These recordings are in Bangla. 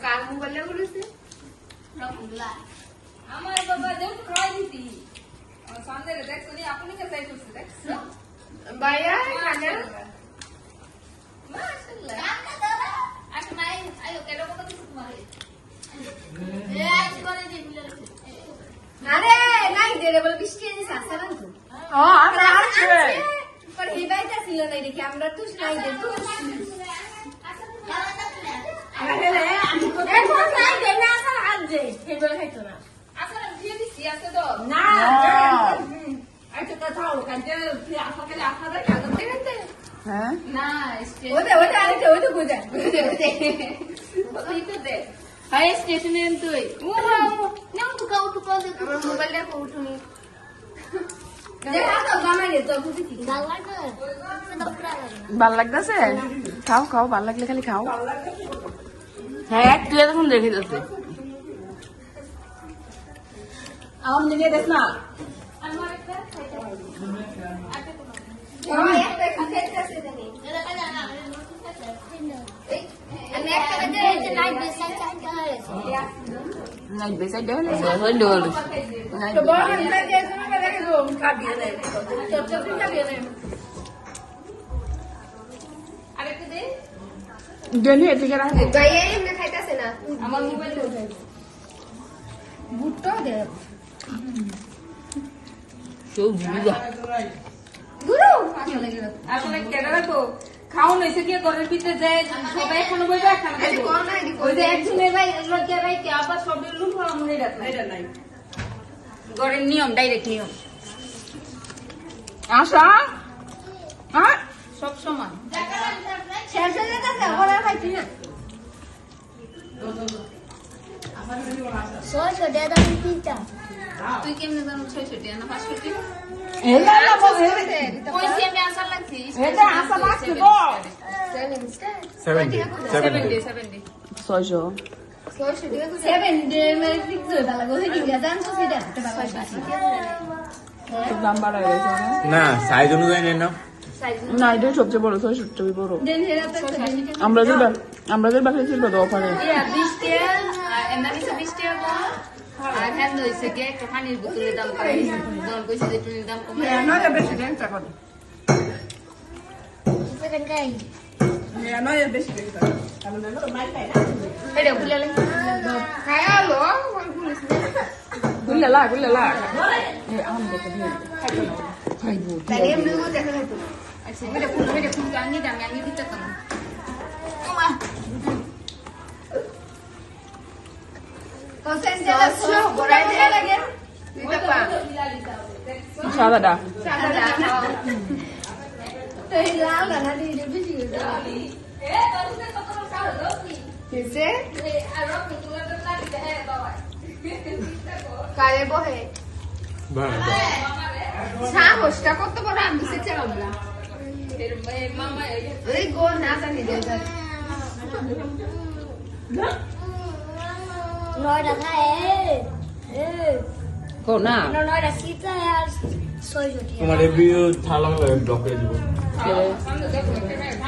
কার মোবাইলে করেছে আমার বাবা দেউ খাওয়াই দিতি সন্ধ্যে দেখছো নি আপনি কে চাই করছে দেখছো ভাইয়া খানা মাশাআল্লাহ আচ্ছা নাই আইও কেন কথা কিছু তোমারে আরে নাই দে রে বল বৃষ্টি এসে আসছে না তো আমরা আছে पर हे बायचा ছিল না রে ক্যামেরা তুই নাই দে তুই আরে রে আমি তো এখন নাই দে না আসা আজ দে হে বল খাইতো না আসলে দিয়ে দিছি আছে তো না আচ্ছা কথা হলো কাজে তুই আসা করে আসা দে কাজ করতে হ্যাঁ না স্টেশন ওটা আরে ওটা বুঝা ওই তো দে হাই স্টেশনে তুই ও না উঠো দে আমার মোবাইল দেখো উঠুনি দেখা তো গামাই তো বুঝি কি ভাল লাগতেছে খাও খাও ভাল লাগলে খালি খাও হ্যাঁ তুই এখন দেখে যাচ্ছে আমার দিকে দেখ না আমার একটা আমার একটা খাইতেছে জানি আমি একটা বাজে নাইট বেসাই নাই বেশি দেওয়া হয়ে ডোল তো বড় একটা দিয়ে তুমি দেখে গো কাটিয়ে দেয় চপ চপ কাটিয়ে দেয় আরেকটা দে জেনে এদিকে রাখে গায়ে এমনি খাইতেছে না আমার মোবাইল উঠাই বুটটা দে কেউ বুঝা গুরু আসলে কেন রাখো খাও নইছে কি ঘরের ভিতরে যায় সবাই এখনো বইবে এখন আরে কোন না দি ওই যে একজনের ভাই লজ্জা ভাই কে আবার সবের লুক হওয়া মনে রাখে এটা নাই ঘরের নিয়ম ডাইরেক্ট নিয়ম আশা হ্যাঁ সব সমান শেষ হয়ে যাচ্ছে ওরা খাইছি না তুই কেমনে জানো 600 টাকা না 500 টাকা এটা না বলে ওই সেমে আসার লাগছে এটা আশা লাগছে গো 70 ছয়শো 7 ডে মানে ফিক্স হয়ে ভালো গো হয়ে গেছে জান তো সেটা একটা বাবা খুব দাম বাড়ায় গেছে না সাইজ অনুযায়ী নেন না না এটা সবচেয়ে বড় 600 বড় দেন হেরা তো আমরা যে বাকি ছিল তো অফারে ইয়া 20 টাকা এমনি 20 টাকা আর হ্যান্ড হইছে কি একটা পানির বোতলের দাম কম দল কইছে যে টুনির দাম কম নয় বেশি দেন টাকা নয় বেশি দেন এটা খুলে লে খায়ালো গুল্লা এ আম দেখে দিয়ে খাইবো তাই এমনি গো দেখা যাইতো আচ্ছা এটা খুলে আমি দিতে তো কোসেন জেলা সো বড়াই দেয়া লাগে দিতে পা সাদাটা সাদা তো এই লাল না দিয়ে বেশি এ তোর কত টাকা দাও কি কিসে এ আর রকি তুলে তো লাগি হে বাবা কারে বহে ভালো সাহসটা কত বড় আমি সে চালাবো না এর মামা ওই গো না জানি দে নয়টা খায় কো না নয়টা শীতে আর 600 তোমার এই ভিডিও ভালো লাগে ব্লক করে দিব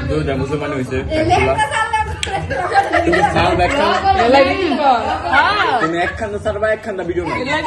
দুইটা মুসলমান হইছে লেখা চাললা তুমি সার ব্যাক এলাই কি কর তুমি একখান সারবা একখান ভিডিও না